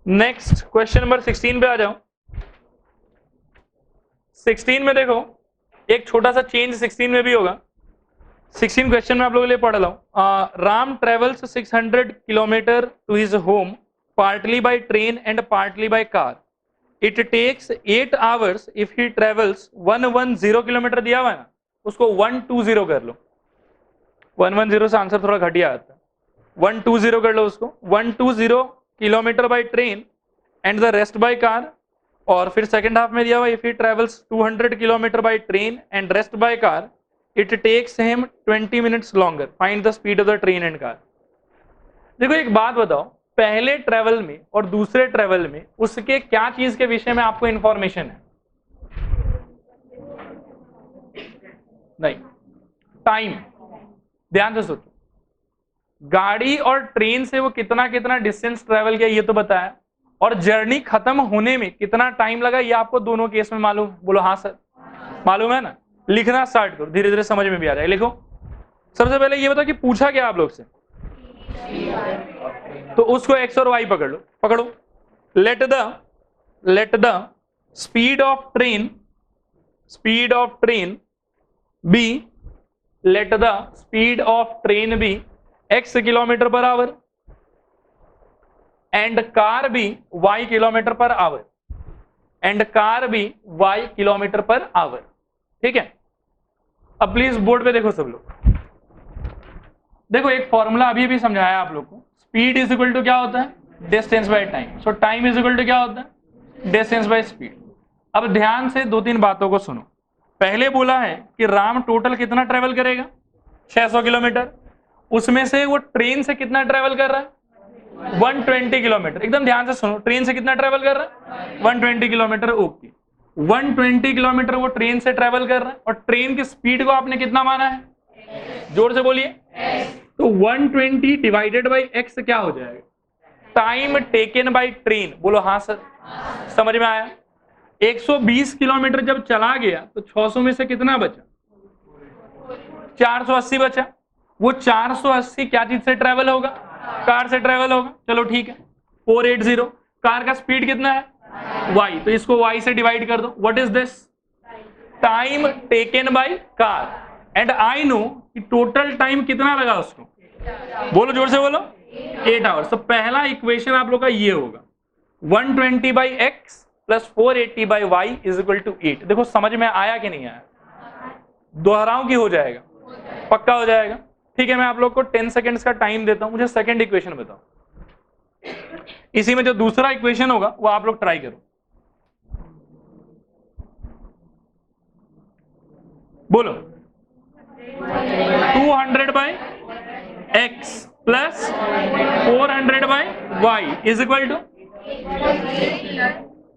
Next question number 16 पे आ जाओ। 16 में देखो एक छोटा सा चेंज 16 में भी होगा। 16 क्वेश्चन में आप लोगों के लिए पढ़ रहा हूं। Ram travels 600 kilometre to his home partly by train and partly by car. It takes 8 hours if he travels 110 kilometre दिया हुआ है ना, उसको 120 कर लो। 110 से आंसर थोड़ा घटिया आता है, 120 कर लो उसको। 120 kilometre by train and the rest by car. और फिर सेकंड हाफ में दिया हुआ if he travels 200 kilometre by train and rest by car it takes him 20 minutes longer, find the speed of the train and car. देखो एक बात बताओ, पहले ट्रेवल में और दूसरे ट्रेवल में उसके क्या चीज के विषय में आपको इंफॉर्मेशन है? नहीं, टाइम। ध्यान से सोचो, गाड़ी और ट्रेन से वो कितना कितना डिस्टेंस ट्रेवल किया ये तो बताया, और जर्नी खत्म होने में कितना टाइम लगा ये आपको दोनों केस में मालूम। बोलो हाँ सर, मालूम है ना। लिखना स्टार्ट करो, धीरे धीरे समझ में भी आ जाए। लिखो। सबसे पहले ये बताओ कि पूछा क्या आप लोग से, तो उसको एक्स और वाई पकड़ लो। पकड़ो। Let the speed of train be, let the speed of train be x kilometre per hour and car be y kilometre per hour, and car be y kilometre per hour. ठीक है। अब please board पे देखो सब लोग। देखो एक formula अभी भी समझाया आप लोग को, स्पीड इज इक्वल टू क्या होता है? Distance by time. So time is equal to क्या होता है? Distance by speed. अब ध्यान से दो तीन बातों को सुनो। पहले बोला है कि राम टोटल कितना ट्रेवल करेगा? 600 किलोमीटर। उसमें से वो ट्रेन से कितना ट्रेवल कर रहा है? 120 किलोमीटर। एकदम ध्यान से सुनो, ट्रेन से कितना ट्रेवल कर रहा है? 120 किलोमीटर। ओके, 120 किलोमीटर वो ट्रेन से ट्रेवल कर रहा है, और ट्रेन की स्पीड को आपने कितना माना है? जोर से बोलिए। तो 120 डिवाइडेड बाई एक्स क्या हो जाएगा? Time taken by train. बोलो हाँ सर, समझ में आया। 120 किलोमीटर जब चला गया तो 600 में से कितना बचा? 480 बचा। वो 480 क्या चीज से ट्रेवल होगा? कार से ट्रेवल होगा। चलो ठीक है, 480। कार का स्पीड कितना है? y, तो इसको y से डिवाइड कर दो। What is this? Time taken by car. And I know कि टोटल टाइम कितना लगा उसको। बोलो जोर से बोलो, 8 आवर्स। तो पहला इक्वेशन आप लोग का ये होगा, 120 by x plus 480 by y is equal to 8। देखो समझ में आया कि नहीं आया? दोहराऊं की हो जाएगा? पक्का हो जाएगा। ठीक है, मैं आप लोग को 10 सेकेंड्स का टाइम देता हूं, मुझे सेकंड इक्वेशन बताओ। इसी में जो दूसरा इक्वेशन होगा वो आप लोग ट्राई करो। बोलो। 200 by x plus 400 by y is equal to,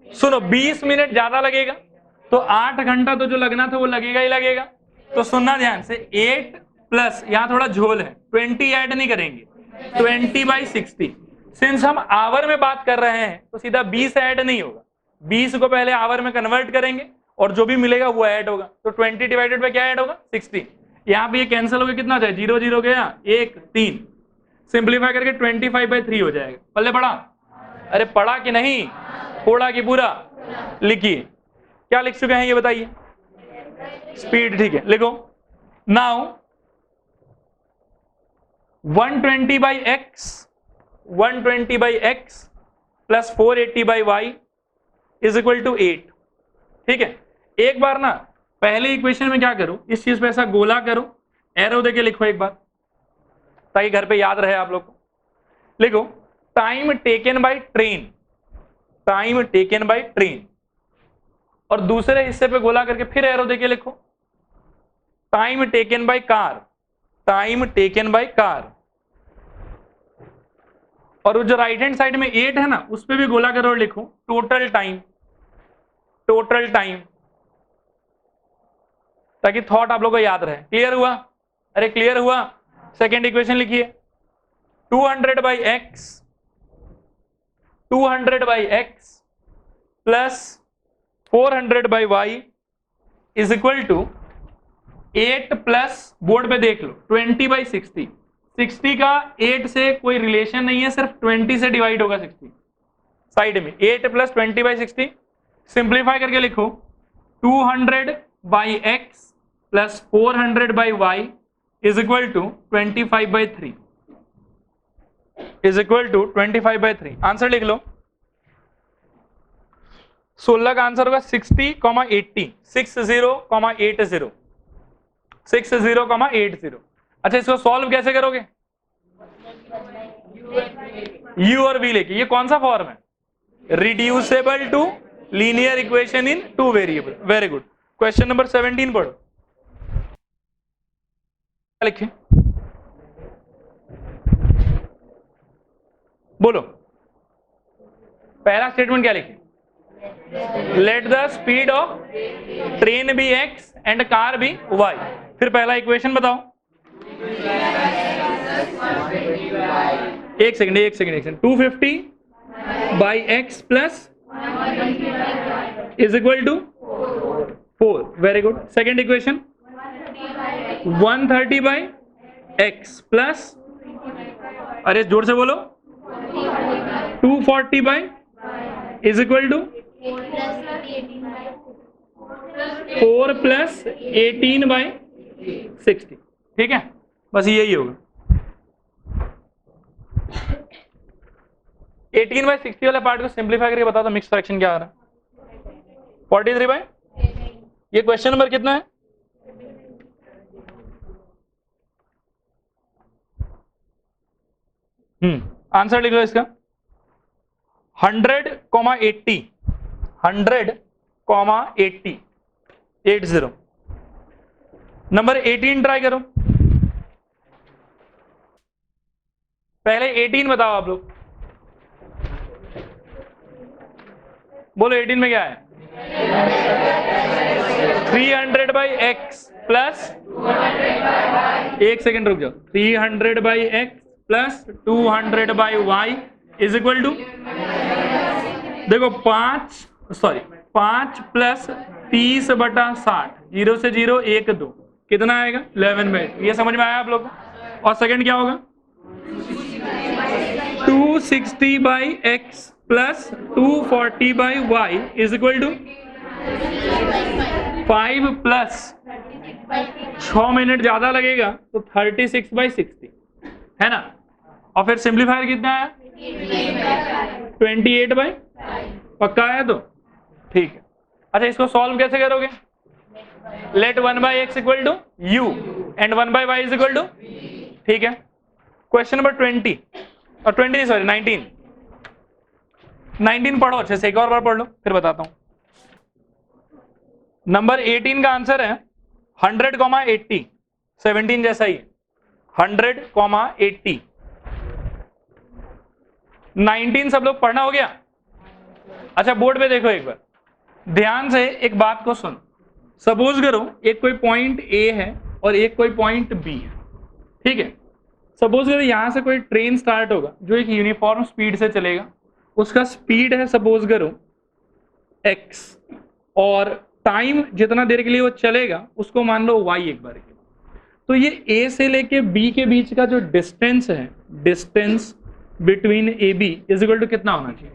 सुनो 20 मिनट ज्यादा लगेगा तो 8 घंटा तो जो लगना था वो लगेगा ही लगेगा। तो सुनना ध्यान से, 8 प्लस यहां थोड़ा झोल है, 20 ऐड नहीं करेंगे, 20 बाई 60। सिंस हम आवर में बात कर रहे हैं तो सीधा 20 ऐड नहीं होगा, 20 को पहले आवर में कन्वर्ट करेंगे और जो भी मिलेगा वो ऐड होगा। तो 20 डिवाइडेड बाय क्या ऐड होगा? 60। यहाँ पे ये कैंसिल हो गया, कितना जाए? 0 0 गया, 1 3। सिंप्लीफाई करके 25/3 हो जाएगा। पल्ले पड़ा? अरे पड़ा कि नहीं? थोड़ा कि पूरा? लिखिए, क्या लिख चुके हैं ये बताइए। स्पीड, ठीक है, लिखो। Now 120 by x plus 480 by y is equal to 8। ठीक है, एक बार ना पहले इक्वेशन में क्या करो, इस चीज पे ऐसा गोला करो, एरो देके लिखो एक बार, ताकि घर पे याद रहे आप लोग को। लिखो टाइम टेकन बाई ट्रेन, और दूसरे हिस्से पे गोला करके फिर एरो देके लिखो टाइम टेकन बाई कार। और वो जो राइट हैंड साइड में 8 है ना, उस पे भी गोला करो और लिखो टोटल टाइम, ताकि थॉट आप लोगों को याद रहे। क्लियर हुआ? अरे क्लियर हुआ? सेकेंड इक्वेशन लिखिए, 200 by x plus 400 by y is equal to 8 plus, board पे देख लो, 20 बाई 60 का 8 से कोई रिलेशन नहीं है, सिर्फ 20 से डिवाइड होगा 60। साइड में 8 प्लस 20/60, सिंप्लीफाई करके लिखो 200/x plus 400/y is equal to 25/3 is equal to 25/3। Answer लिख लो। 16 का आंसर होगा 60,80 60,80 60,80। अच्छा इसको सॉल्व कैसे करोगे? u और v लेके। ये कौन सा फॉर्म है? Reducible to linear equation in two variable. Very good. Question number 17 पढ़ो। लिखे बोलो, पहला स्टेटमेंट क्या लिखे? Let the speed of train be x and car be y। फिर पहला इक्वेशन बताओ। एक second 250/x plus is equal to 4। Very good. Second equation 130/x plus, अरे जोर से बोलो, 240 इज इक्वल टू 4 प्लस 18/60। ठीक है, बस यही होगा। 18/60 वाले पार्ट को सिंप्लीफाई करके बता दो मिक्स फ्रैक्शन क्या आ रहा है। 43/, ये क्वेश्चन नंबर कितना है? आंसर लिख लो इसका। 100,80 80 नंबर 18 ट्राई करो। पहले 18 बताओ आप लोग, बोलो 18 में क्या है? 300/x प्लस, एक सेकेंड रुक जाओ, 300/x plus 200/y is equal to, देखो 5 प्लस 30/60, 0 से 0 1 2, कितना आएगा? 11/2। ये समझ में आया आप लोग को? और सेकंड क्या होगा? 260/x plus 240/y is equal to 5 plus 6 minute ज्यादा लगेगा तो 36/60 है ना। और फिर सिंप्लीफायर कितना है? 28/, पक्का है तो ठीक है। अच्छा इसको सॉल्व कैसे करोगे? Let 1/x equal to u and 1/y is equal to, ठीक है। क्वेश्चन नंबर 20 और 20 सॉरी 19 पढ़ो अच्छे से, एक और बार पढ़ लो फिर बताता हूं। नंबर 18 का आंसर है 100,80, 17 जैसा ही 100,80। 19 सब लोग पढ़ना हो गया? अच्छा बोर्ड पे देखो एक बार ध्यान से, एक बात को सुन। सपोज करो एक कोई पॉइंट ए है और एक कोई पॉइंट बी है, ठीक है। सपोज करो यहां से कोई ट्रेन स्टार्ट होगा जो एक यूनिफॉर्म स्पीड से चलेगा, उसका स्पीड है सपोज करो x, और टाइम जितना देर के लिए वो चलेगा उसको मान लो y एक बार के। तो ये a से लेके b के बीच का जो डिस्टेंस है, distance between A B is equal to कितना होना चाहिए?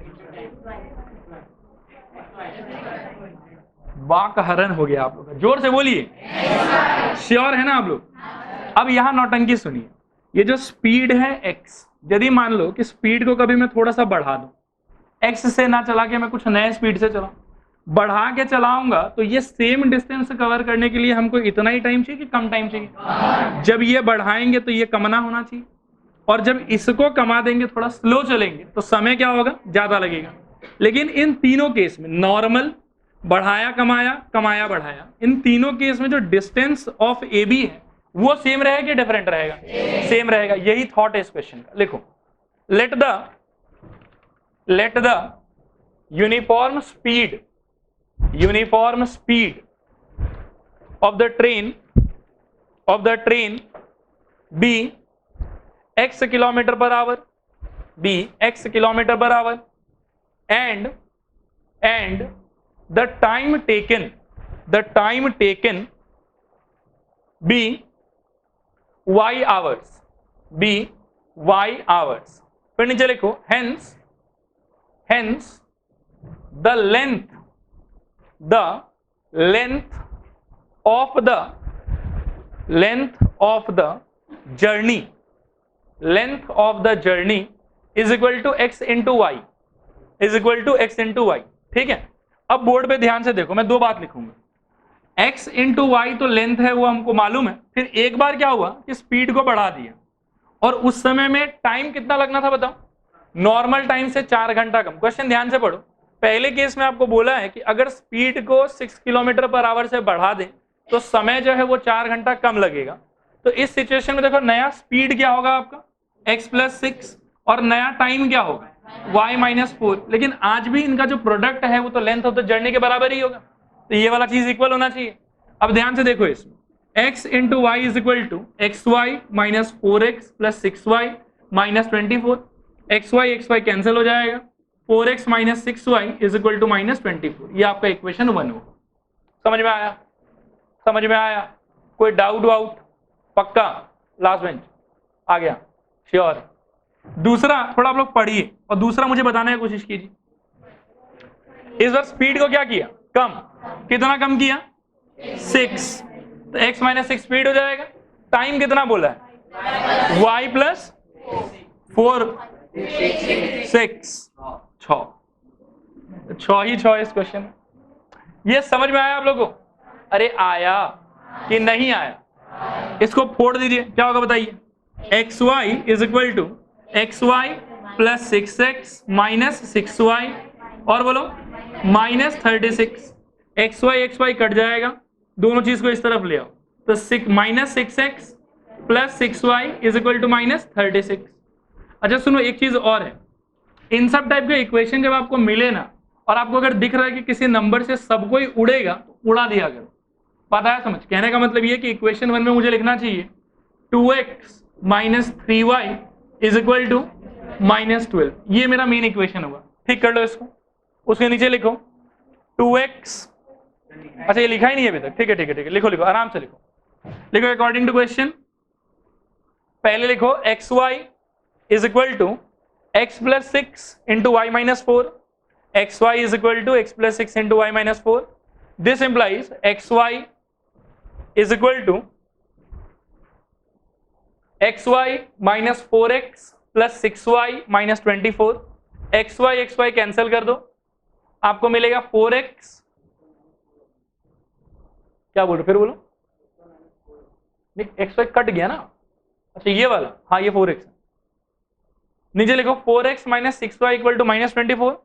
वाकहरण हो गया आप लोग, जोर से बोलिए। श्योर है ना आप लोग? अब यहां नौटंकी सुनिए। ये जो स्पीड है x, यदि मान लो कि स्पीड को कभी मैं थोड़ा सा बढ़ा दूं, x से ना चला के मैं कुछ नए स्पीड से चलाऊं, बढ़ा के चलाऊंगा तो ये सेम डिस्टेंस कवर करने के लिए हमको इतना ही टाइम चाहिए कि कम टाइम चाहिए? जब ये बढ़ाएंगे तो ये कमना होना चाहिए, और जब इसको कमा देंगे थोड़ा स्लो चलेंगे तो समय क्या होगा? ज्यादा लगेगा। लेकिन इन तीनों केस में नॉर्मल, बढ़ाया कमाया, कमाया बढ़ाया, इन तीनों केस में जो डिस्टेंस ऑफ ए बी है वो सेम रहेगा कि डिफरेंट रहेगा? सेम रहेगा। यही थॉट है इस क्वेश्चन का। लिखो let the uniform speed of the train be x kilometre per hour, and the time taken be y hours, फिर नीचे लिखो hence hence the length of the journey is equal to x into y, ठीक है। अब board पे ध्यान से देखो, मैं दो बात लिखूंगा, x इंटू वाई तो लेंथ है वो हमको मालूम है, फिर एक बार क्या हुआ कि स्पीड को बढ़ा दिया और उस समय में टाइम कितना लगना था बताओ, नॉर्मल टाइम से 4 घंटा कम। क्वेश्चन ध्यान से पढ़ो, पहले केस में आपको बोला है कि अगर स्पीड को 6 किलोमीटर पर आवर से बढ़ा दें तो समय जो है वो 4 घंटा कम लगेगा। तो इस सिचुएशन में देखो नया स्पीड क्या होगा आपका x प्लस 6 और नया टाइम क्या होगा y माइनस 4, लेकिन आज भी इनका जो प्रोडक्ट है वो तो लेंथ ऑफ द जर्नी के बराबर ही होगा, तो ये वाला चीज इक्वल होना चाहिए। अब ध्यान से देखो, इसमें x into y is equal to x y minus 4x plus 6y minus 24, x y cancel हो जाएगा, 4x minus 6y is equal to minus 24। ये आपका इक्वेशन 1 हो। समझ में आया? कोई डाउट वाउट? पक्का? लास्ट बेंच आ गया? श्योर? दूसरा थोड़ा आप लोग पढ़िए और दूसरा मुझे बताने की कोशिश कीजिए। इस बार स्पीड को क्या किया? कम। कितना कम किया? 6, तो x माइनस 6 स्पीड हो जाएगा। टाइम कितना बोला है? y प्लस 4 6 6 ही 6 इस क्वेश्चन में। ये समझ में आया आप लोगों को? अरे आया कि नहीं आया? इसको फोड़ दीजिए, क्या होगा बताइए? X y is equal to x y plus 6x minus 6y और बोलो माइनस 36। एक्स वाई कट जाएगा, दोनों चीज को इस तरफ ले आओ, तो minus 6x plus 6y is equal to minus 36। अच्छा सुनो, एक चीज और है, इन सब टाइप के इक्वेशन जब आपको मिले ना और आपको अगर दिख रहा है कि किसी नंबर से सब कोई उड़ेगा तो उड़ा दिया करो। पता है समझ? कहने का मतलब ये कि इक्वेशन 1 में मुझे लिखना चाहिए 2x minus 3y is equal to minus 12। ये मेरा मेन इक्वेशन होगा। ठीक कर लो इसको, उसके नीचे लिखो 2x, अच्छा ये लिखा ही नहीं है अभी तक, ठीक है, लिखो आराम से लिखो अकॉर्डिंग टू क्वेश्चन। पहले लिखो x y is equal to x plus 6 into y minus 4, x y is equal to x plus 6 into y minus 4। This implies x y is equal to x y minus 4x plus 6y minus 24। X y cancel कर दो, आपको मिलेगा 4x, क्या बोल रहे फिर बोलो? नहीं एक्स वाई कट गया ना, अच्छा ये वाला, हाँ ये 4x। नीचे लिखो 4x minus 6y equal to minus 24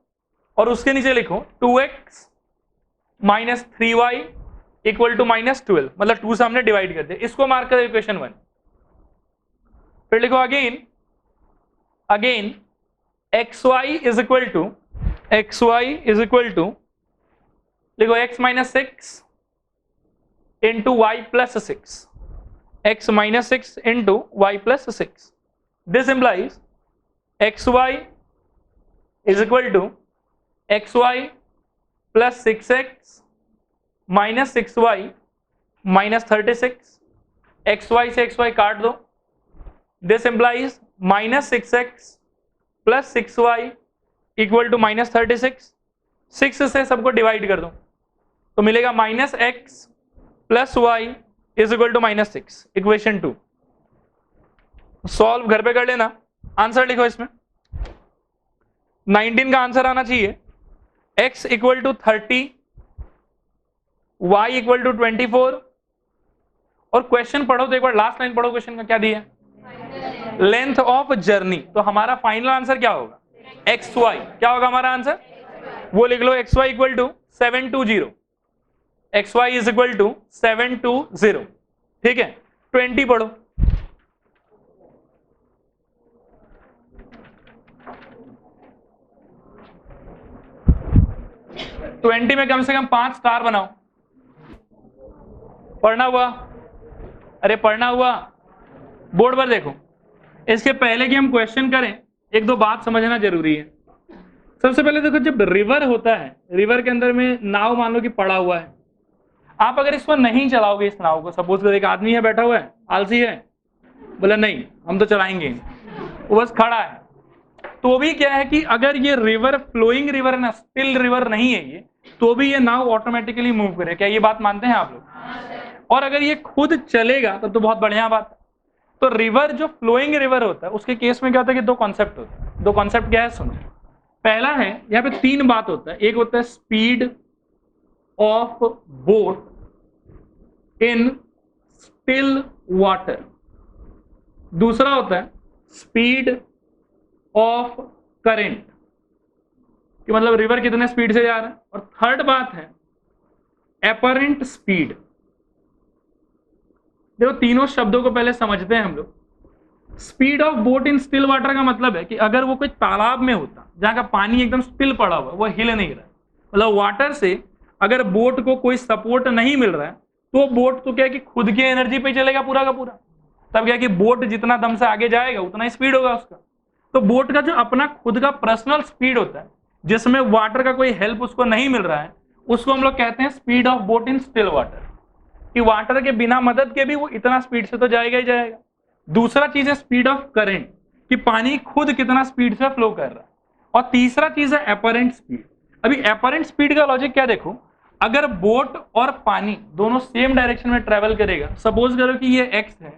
और उसके नीचे लिखो 2x minus 3y equal to minus 12, मतलब 2 से हमने डिवाइड कर दिया, इसको मार्क करो इक्वेशन 1। फिर लिखो again xy is equal to लिखो x minus 6 into y plus 6, x minus 6 into y plus 6। This implies xy is equal to xy plus 6x minus 6y minus 36। xy से xy काट दो, this implies minus 6x plus 6y equal to minus 36। 6 से सबको divide कर दो तो मिलेगा minus x plus y is equal to minus 6। Equation 2 solve घर पे कर लेना। आंसर लिखो इसमें 19 का आंसर आना चाहिए x equal to 30, y equal to 24। और क्वेश्चन पढ़ो तो एक बार लास्ट लाइन पढ़ो, क्वेश्चन का क्या दिया? Length of journey. तो हमारा फाइनल आंसर क्या होगा? X y. क्या होगा हमारा आंसर? वो लिख लो, x y equal to 720, x y is equal to 720। ठीक है, 20 पढ़ो। ट्वेंटी में कम से कम 5 स्टार बनाओ। पढ़ना हुआ? अरे पढ़ना हुआ? बोर्ड पर देखो। इसके पहले कि हम क्वेश्चन करें, एक दो बात समझना जरूरी है। सबसे पहले देखो, जब रिवर होता है, रिवर के अंदर में नाव मान लो कि पड़ा हुआ है, आप अगर इसको नहीं चलाओगे, इस नाव को, सपोज करो एक आदमी है बैठा हुआ है, आलसी है, बोला नहीं हम तो चलाएंगे, वो बस खड़ा है, तो भी क्या है कि अगर ये रिवर फ्लोइंग रिवर ना, स्टिल रिवर नहीं है ये, तो भी ये नाव ऑटोमेटिकली मूव करे। क्या ये बात मानते हैं आप लोग? और अगर ये खुद चलेगा तब तो बहुत बढ़िया बात है। तो रिवर जो फ्लोइंग रिवर होता है उसके केस में क्या होता है कि दो कॉन्सेप्ट होते हैं। दो कॉन्सेप्ट क्या है सुनो। पहला है, यहाँ पे तीन बात होता है। एक होता है speed of boat in still water, दूसरा होता है स्पीड ऑफ करेंट, कि मतलब रिवर कितने स्पीड से जा रहा है, और थर्ड बात है एपरेंट स्पीड। देखो तीनों शब्दों को पहले समझते हैं हम लोग। Speed of boat in still water का मतलब है कि अगर वो कोई तालाब में होता जहां का पानी एकदम स्टिल पड़ा हुआ, वो हिल नहीं रहा, मतलब वाटर से अगर बोट को कोई सपोर्ट नहीं मिल रहा है, तो बोट तो क्या है कि खुद की एनर्जी पे चलेगा पूरा का पूरा। तब क्या है कि बोट जितना दम से आगे जाएगा उतना ही स्पीड होगा उसका। तो बोट का जो अपना खुद का पर्सनल स्पीड होता है, जिसमें वाटर का कोई हेल्प उसको नहीं मिल रहा है, उसको हम लोग कहते हैं speed of boat in still water, कि वाटर के बिना मदद के भी वो इतना स्पीड से तो जाएगा ही जाएगा। दूसरा चीज है स्पीड ऑफ करंट, कि पानी खुद कितना स्पीड से फ्लो कर रहा है। और तीसरा चीज है एपरेंट स्पीड। अभी एपरेंट स्पीड का लॉजिक क्या देखो, अगर बोट और पानी दोनों सेम डायरेक्शन में ट्रेवल करेगा, सपोज करो कि ये एक्स है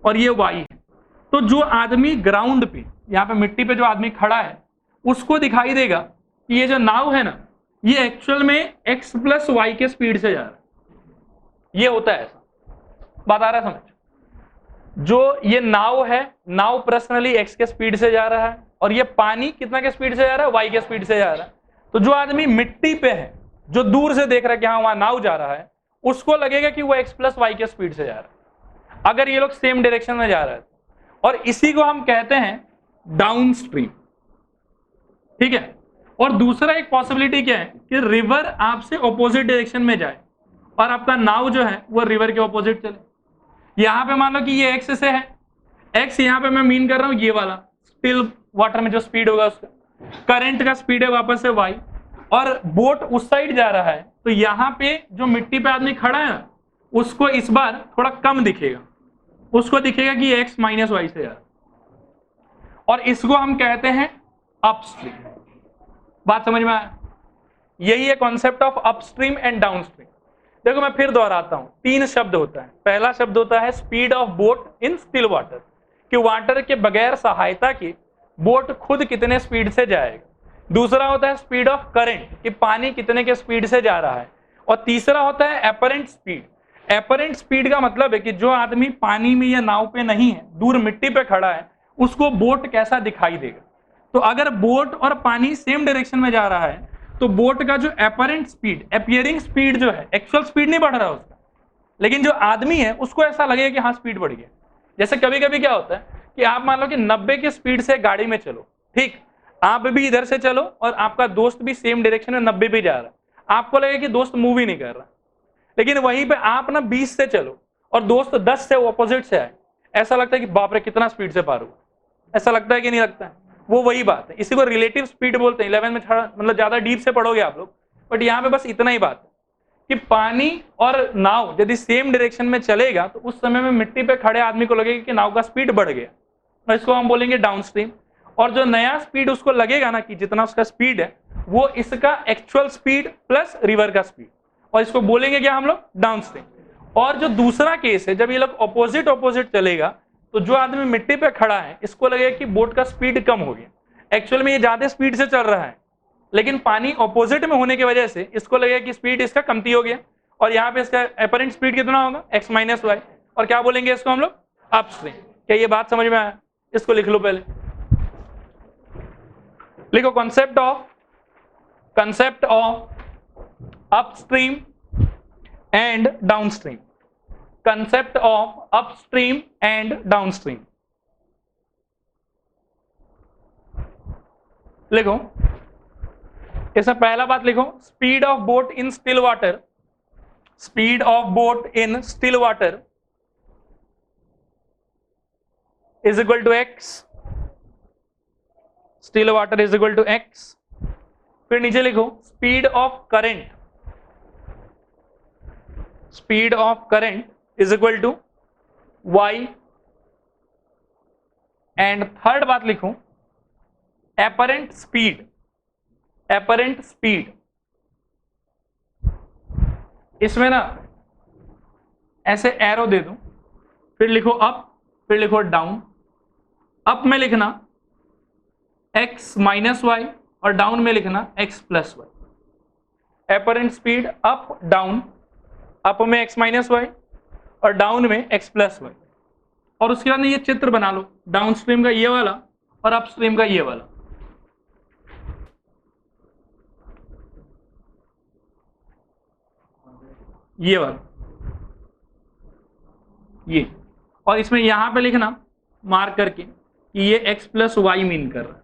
और ये वाई है, तो जो आदमी ग्राउंड पे, यहाँ पे मिट्टी पे जो आदमी खड़ा है, उसको दिखाई देगा कि ये जो नाव है ना, ये एक्चुअल में एक्स प्लस वाई के स्पीड से जा रहा है। ये होता है ऐसा, बात आ रहा है समझ? जो ये नाव है, नाव पर्सनली एक्स के स्पीड से जा रहा है, और ये पानी कितना के स्पीड से जा रहा है, वाई के स्पीड से जा रहा है। तो जो आदमी मिट्टी पे है, जो दूर से देख रहा है कि हाँ वहां नाव जा रहा है, उसको लगेगा कि वो एक्स प्लस वाई के स्पीड से जा रहा है, अगर ये लोग सेम डायरेक्शन में जा रहा है। और इसी को हम कहते हैं डाउन स्ट्रीम, ठीक है। और दूसरा एक पॉसिबिलिटी क्या है कि रिवर आपसे ऑपोजिट डायरेक्शन में जाए और आपका नाव जो है वो रिवर के ऑपोजिट चले। यहां पे मान लो कि ये एक्स से है, एक्स यहां पे मैं मीन कर रहा हूं ये वाला स्टिल वाटर में जो स्पीड होगा उसका, करंट का स्पीड है वापस से वाई, और बोट उस साइड जा रहा है, तो यहां पे जो मिट्टी पे आदमी खड़ा है ना, उसको इस बार थोड़ा कम दिखेगा, उसको दिखेगा कि एक्स माइनस वाई से जा रहा है, और इसको हम कहते हैं अपस्ट्रीम। बात समझ में आया? यही है concept of upstream and downstream. देखो मैं फिर दोहराता हूं, तीन शब्द होता है। पहला शब्द होता है speed of boat in still water, कि वाटर के बगैर सहायता के बोट खुद कितने स्पीड से जाएगा। दूसरा होता है स्पीड ऑफ करंट, कि पानी कितने के स्पीड से जा रहा है। और तीसरा होता है एपरेंट स्पीड। एपरेंट स्पीड का मतलब है कि जो आदमी पानी में या नाव पे नहीं है, दूर मिट्टी पे खड़ा है, उसको बोट कैसा दिखाई देगा। तो अगर बोट और पानी सेम डायरेक्शन में जा रहा है, तो बोट का जो एपरेंट स्पीड, अपियरिंग स्पीड जो है, एक्चुअल स्पीड नहीं बढ़ रहा उसका, लेकिन जो आदमी है उसको ऐसा लगेगा कि हाँ स्पीड बढ़ गया। जैसे कभी कभी क्या होता है कि आप मान लो कि 90 की स्पीड से गाड़ी में चलो, ठीक, आप भी इधर से चलो और आपका दोस्त भी सेम डायरेक्शन में 90 पे जा रहा है, आपको लगेगा कि दोस्त मूव ही नहीं कर रहा। लेकिन वहीं पे आप ना 20 से चलो और दोस्त 10 से ऑपोजिट से आए, ऐसा लगता है कि बाप रे कितना स्पीड से पार हुआ। ऐसा लगता है कि नहीं लगता है? वो वही बात है, इसी को रिलेटिव स्पीड बोलते हैं। 11 में मतलब ज्यादा डीप से पढ़ोगे आप लोग, बट यहाँ पे बस इतना ही बात है कि पानी और नाव यदि सेम डायरेक्शन में चलेगा, तो उस समय में मिट्टी पे खड़े आदमी को लगेगा कि नाव का स्पीड बढ़ गया, तो इसको हम बोलेंगे डाउनस्ट्रीम। और जो नया स्पीड उसको लगेगा ना कि जितना उसका स्पीड है, वो इसका एक्चुअल स्पीड प्लस रिवर का स्पीड, और इसको बोलेंगे क्या हम लोग, डाउनस्ट्रीम। और जो दूसरा केस है, जब ये लोग ऑपोजिट ऑपोजिट चलेगा, तो जो आदमी मिट्टी पे खड़ा है इसको लगेगा कि बोट का स्पीड कम हो गया, एक्चुअल में ये ज्यादा स्पीड से चल रहा है, लेकिन पानी ऑपोजिट में होने की वजह से इसको लगेगा कि स्पीड इसका कमती हो गया, और यहाँ पे इसका एपरेंट स्पीड कितना होगा, एक्स माइनस वाई, और क्या बोलेंगे इसको हम लोग, अपस्ट्रीम। क्या ये बात समझ में आया? इसको लिख लो पहले, लिखो concept of upstream and downstream. Concept of upstream and downstream लिखो। इसमें पहला बात लिखो, speed of boat in still water, speed of boat in still water is equal to x, still water is equal to x. फिर नीचे लिखो speed of current, speed of current is equal to y। And third बात लिखो apparent speed, apparent speed, इसमें ना ऐसे arrow दे दूं, फिर लिखो अप, फिर लिखो डाउन। अप में लिखना x माइनस वाई और डाउन में लिखना x plus y. Apparent speed up down, up में x माइनस वाई और डाउन में x प्लस वाई। और उसके बाद ये चित्र बना लो, डाउन स्ट्रीम का ये वाला और अप स्ट्रीम का ये वाला। ये वाला, ये, और इसमें यहां पे लिखना मार्क करके कि ये x प्लस वाई मीन कर रहा है।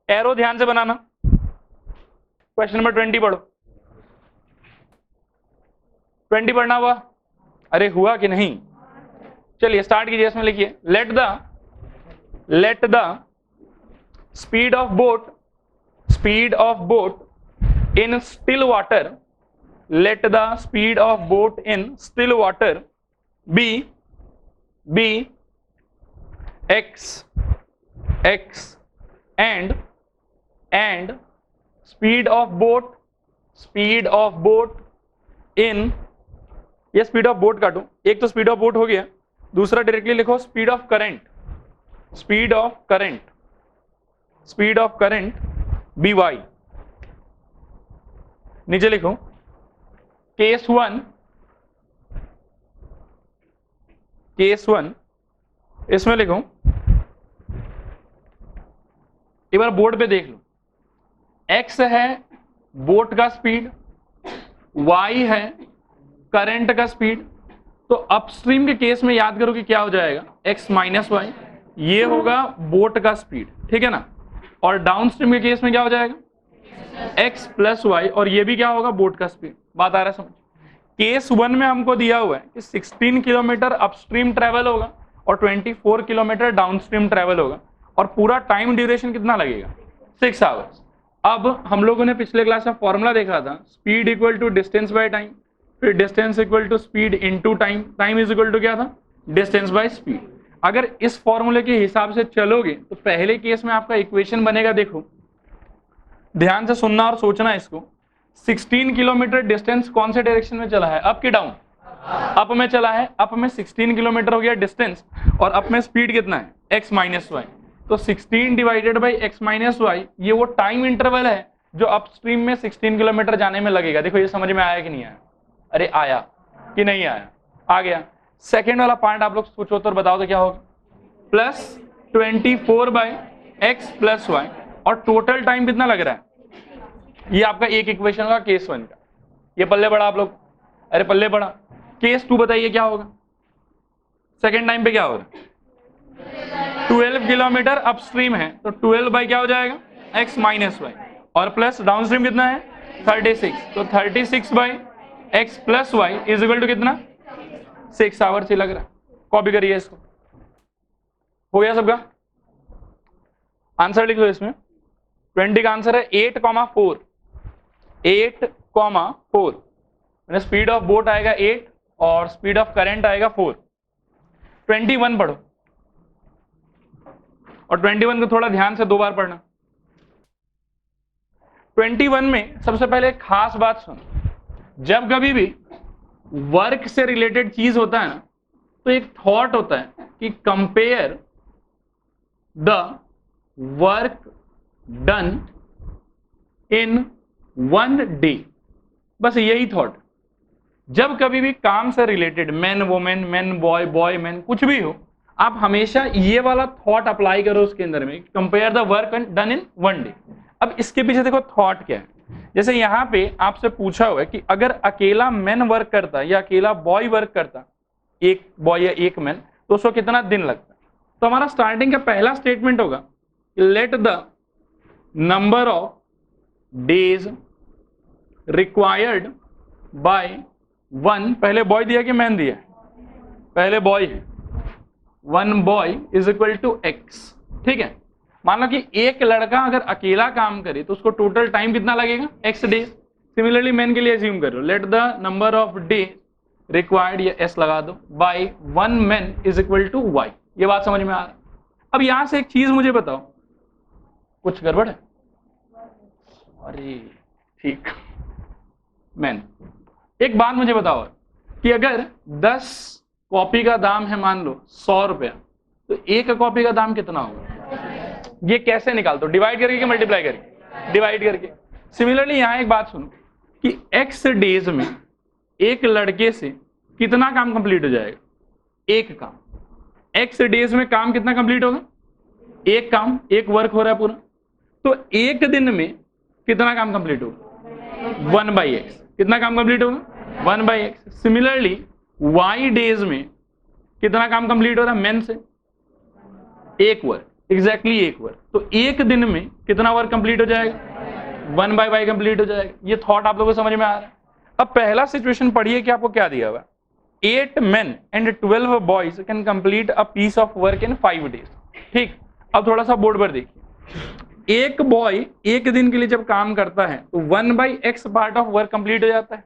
एरो ध्यान से बनाना। क्वेश्चन नंबर 20 पढ़ो। 20 पढ़ना हुआ? अरे हुआ कि नहीं? चलिए स्टार्ट कीजिए। इसमें लिखिए late the speed of boat in still water, let the speed of boat in still water be x and speed of boat in, ये स्पीड ऑफ बोट काटो, एक तो स्पीड ऑफ बोट हो गया, दूसरा डायरेक्टली लिखो speed of current be y. नीचे लिखो केस वन, इसमें लिखो, एक बार बोर्ड पे देख लो, x है बोट का स्पीड, y है करंट का स्पीड। तो अपस्ट्रीम के केस में याद करो कि क्या हो जाएगा, x माइनस वाई, ये होगा बोट का स्पीड, ठीक है ना। और डाउनस्ट्रीम के केस में क्या हो जाएगा, x प्लस वाई, और ये भी क्या होगा, बोट का स्पीड। बात आ रहा है समझ? केस 1 में हमको दिया हुआ है कि 16 किलोमीटर अपस्ट्रीम ट्रेवल होगा और 24 किलोमीटर डाउनस्ट्रीम ट्रेवल होगा, और पूरा टाइम ड्यूरेशन कितना लगेगा, 6 आवर्स। अब हम लोगों ने पिछले क्लास में फॉर्मूला देखा था, speed equal to distance by time, फिर distance equal to speed into time, time is equal to क्या था, डिस्टेंस बाय स्पीड। अगर इस फॉर्मूले के हिसाब से चलोगे तो पहले केस में आपका इक्वेशन बनेगा, देखो ध्यान से सुनना और सोचना इसको। 16 किलोमीटर डिस्टेंस कौन से डायरेक्शन में चला है, अप की डाउन, अप में चला है, अप में 16 किलोमीटर हो गया डिस्टेंस, और अप में स्पीड कितना है, x माइनस वाई। तो 16 divided by x minus y, ये वो टाइम इंटरवल है जो अपस्ट्रीम में 16 किलोमीटर जाने में लगेगा। देखो ये समझ में आया कि नहीं आया? अरे आया कि नहीं आया? आ गया। सेकेंड वाला पार्ट आप लोग सोचो तो बताओ तो क्या होगा, plus 24 by x plus y, और टोटल टाइम कितना लग रहा है, ये आपका एक इक्वेशन होगा केस 1 का। ये पल्ले पड़ा आप लोग, अरे पल्ले पड़ा। केस 2 बताइए क्या होगा, सेकेंड टाइम पे क्या होगा, 12 किलोमीटर अपस्ट्रीम है तो 12 बाई क्या हो जाएगा, x माइनस वाई, और प्लस डाउनस्ट्रीम कितना है 36, तो 36 by x plus y is equal to कितना, 6 आवर्स ही लग रहा है। कॉपी करिए इसको, हो गया सबका? आंसर लिख लो इसमें। 20 का आंसर है 8,4, 8,4। स्पीड ऑफ बोट आएगा 8 और स्पीड ऑफ करंट आएगा 4। 21 पढ़ो, और 21 को थोड़ा ध्यान से 2 बार पढ़ना। 21 में सबसे पहले एक खास बात सुन, जब कभी भी वर्क से रिलेटेड चीज होता है ना, तो एक थॉट होता है कि compare the work done in 1 day, बस यही थॉट। जब कभी भी काम से related, man women, man boy, boy man, कुछ भी हो, आप हमेशा ये वाला थॉट अप्लाई करो उसके अंदर में, compare the work done in 1 day. अब इसके पीछे देखो थॉट क्या है। जैसे यहाँ पे आपसे पूछा हुआ है कि अगर अकेला मैन वर्क करता या अकेला बॉय वर्क करता, एक बॉय या एक मैन, तो उसको कितना दिन लगता। तो हमारा स्टार्टिंग का पहला स्टेटमेंट होगा, late the number of days required by 1, पहले बॉय दिया कि मैन दिया, पहले बॉय है, 1 boy is equal to x. ठीक है, मान लो कि एक लड़का अगर अकेला काम करे तो उसको टोटल टाइम कितना लगेगा, x डेज। सिमिलरली मैन के लिए अज्यूम करो, let the number of day required या एस लगा दो by 1 man is equal to y. ये बात समझ में आ रहा है? अब यहां से एक चीज मुझे बताओ, कुछ गड़बड़ है? अरे ठीक, मैन एक बात मुझे बताओ कि अगर 10 कॉपी का दाम है मान लो 100 रुपया, तो एक कॉपी का दाम कितना होगा? ये कैसे निकाल दो? डिवाइड करके कि मल्टीप्लाई करके? डिवाइड करके। सिमिलरली यहां एक बात सुनो कि x डेज में एक लड़के से कितना काम कंप्लीट हो जाएगा? एक काम। x डेज में काम कितना कंप्लीट होगा? एक काम, एक वर्क हो रहा है पूरा। तो एक दिन में कितना काम कंप्लीट होगा? 1/x। कितना काम कंप्लीट होगा? 1/x। सिमिलरली y डेज में कितना काम कंप्लीट हो रहा है? मेन से एक वर्क, एग्जैक्टली एक वर्क। तो एक दिन में कितना वर्क कंप्लीट हो जाएगा? 1/y कंप्लीट हो जाएगा। ये थॉट आप लोगों को समझ में आ रहा है? अब पहला सिचुएशन पढ़िए कि आपको क्या दिया हुआ। 8 men and 12 boys can complete a piece of work in 5 days। ठीक, अब थोड़ा सा बोर्ड पर देखिए। एक बॉय एक दिन के लिए जब काम करता है तो 1/x part of work complete हो जाता है,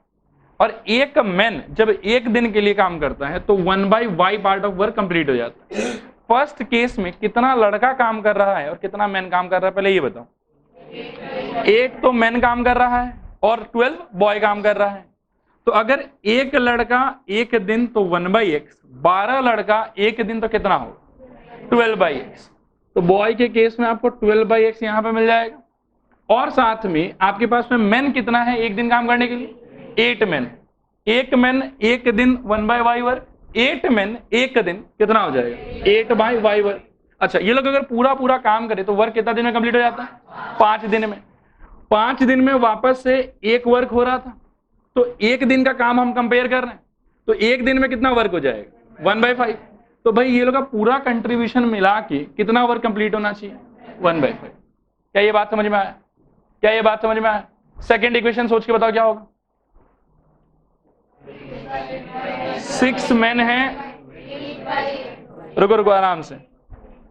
और एक मैन जब एक दिन के लिए काम करता है तो 1/y part of work complete हो जाता है। फर्स्ट केस में कितना लड़का काम कर रहा है और कितना मैन काम कर रहा है, पहले ये बताओ। 8 तो मैन काम कर रहा है और 12 बॉय काम कर रहा है। तो अगर एक लड़का एक दिन तो 1/x, 12 लड़का एक दिन तो कितना होगा? 12/x। तो बॉय के केस में आपको 12/x यहां पे मिल जाएगा, और साथ में आपके पास में मैन कितना है एक दिन काम करने के लिए? 8 मैन। एक मैन एक दिन 1/y वर्क, 8 मैन एक दिन कितना हो जाएगा? 8/y work. अच्छा, ये लोग अगर पूरा पूरा काम करे तो वर्क कितना दिन में कंप्लीट हो जाता है? 5 दिन में। 5 दिन में वापस से एक वर्क हो रहा था, तो एक दिन का काम हम कंपेयर कर रहे हैं, तो एक दिन में कितना वर्क हो जाएगा? 1/5। तो भाई ये लोग का पूरा कंट्रीब्यूशन मिला के कितना वर्क कंप्लीट होना चाहिए? 1/5। क्या ये बात समझ में आया? क्या ये बात समझ में आया? सेकेंड इक्वेशन सोच के बताओ क्या होगा? 6 मैन है, रुको रुको आराम से।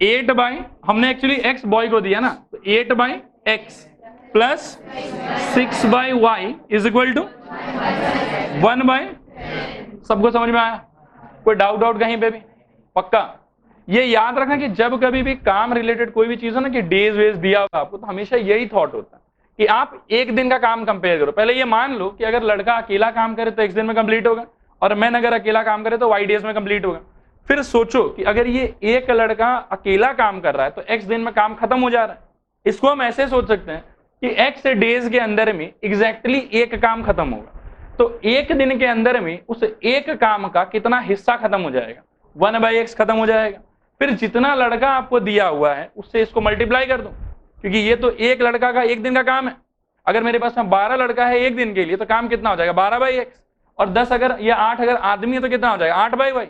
8/, हमने एक्चुअली x बॉय को दिया ना, तो 8/x plus 6/y is equal to 1/, सबको समझ में आया? कोई डाउट कहीं पे भी? पक्का? ये याद रखना कि जब कभी भी काम रिलेटेड कोई भी चीज हो ना कि डेज वेज दिया होगा आपको, तो हमेशा यही थॉट होता है कि आप एक दिन का काम कंपेयर करो। पहले ये मान लो कि अगर लड़का अकेला काम करे तो x दिन में कंप्लीट होगा, और मैन अगर अकेला काम करे तो y डेज में कंप्लीट होगा। फिर सोचो कि अगर ये एक लड़का अकेला काम कर रहा है तो x दिन में काम खत्म हो जा रहा है। इसको हम ऐसे सोच सकते हैं कि x डेज के अंदर में एग्जैक्टली एक काम खत्म होगा, तो एक दिन के अंदर में उस एक काम का कितना हिस्सा खत्म हो जाएगा? 1/x खत्म हो जाएगा। फिर जितना लड़का आपको दिया हुआ है उससे इसको मल्टीप्लाई कर दो, क्योंकि ये तो एक लड़का का एक दिन का काम है। अगर मेरे पास में 12 लड़का है एक दिन के लिए तो काम कितना हो जाएगा? 12/x। और 10 अगर या 8 अगर आदमी है तो कितना हो जाएगा? 8/y।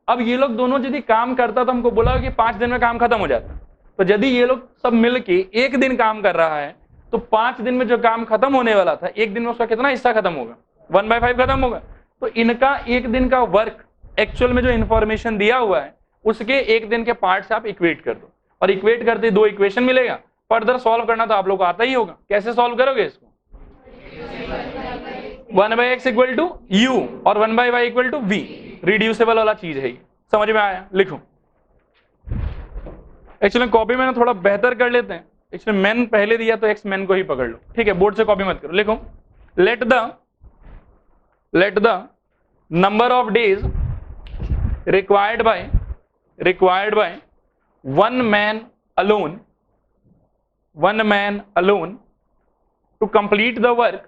अब ये लोग दोनों यदि काम करता तो हमको बोला कि 5 दिन में काम खत्म हो जाता, तो यदि ये लोग सब मिलके एक दिन काम कर रहा है तो 5 दिन में जो काम खत्म होने वाला था एक दिन में उसका कितना हिस्सा खत्म होगा? 1/5 खत्म होगा। तो इनका एक दिन का वर्क एक्चुअल में जो इंफॉर्मेशन दिया हुआ है उसके एक दिन के पार्ट से आप इक्वेट कर दो, और इक्वेट करते 2 इक्वेशन मिलेगा। फर्दर सॉल्व करना तो आप लोग को आता ही होगा। कैसे सॉल्व करोगे इसको? 1/x इक्वल टू u और 1/y equal to v। Reducible वाला चीज है ये, समझ में आया? लिखो। एक्चुअली कॉपी में ना थोड़ा बेहतर कर लेते हैं। एक्चुअली मैन पहले दिया तो x मैन को ही पकड़ लो, ठीक है? बोर्ड से कॉपी मत करो। लिखो, let the number of days required by one man alone to complete the work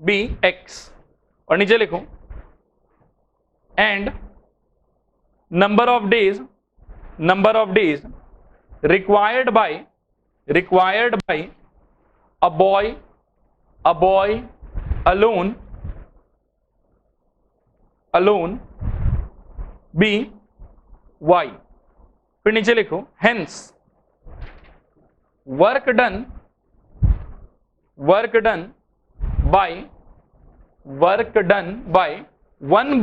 bx, और नीचे लिखो and number of days required by a boy alone be y। फिर नीचे लिखो hence work done by one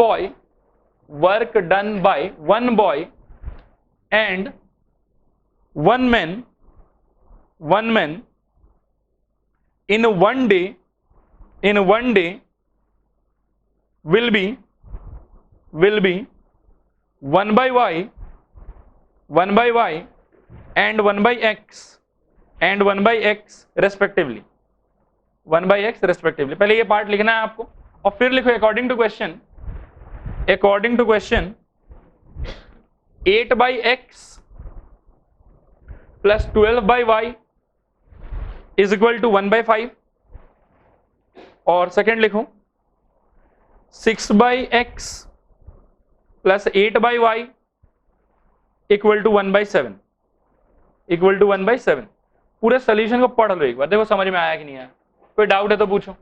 boy and one man in one day will be 1 by y and 1 by x respectively, 1 by x respectively। पहले ये part लिखना है आपको और फिर लिखो according to question 8 by x plus 12 by y is equal to 1 by 5, और second लिखो 6 by x plus 8 by y equal to 1 by 7, पूरे सोल्यूशन को पढ़ लो एक बार, देखो समझ में आया कि नहीं आया, कोई डाउट है तो पूछो।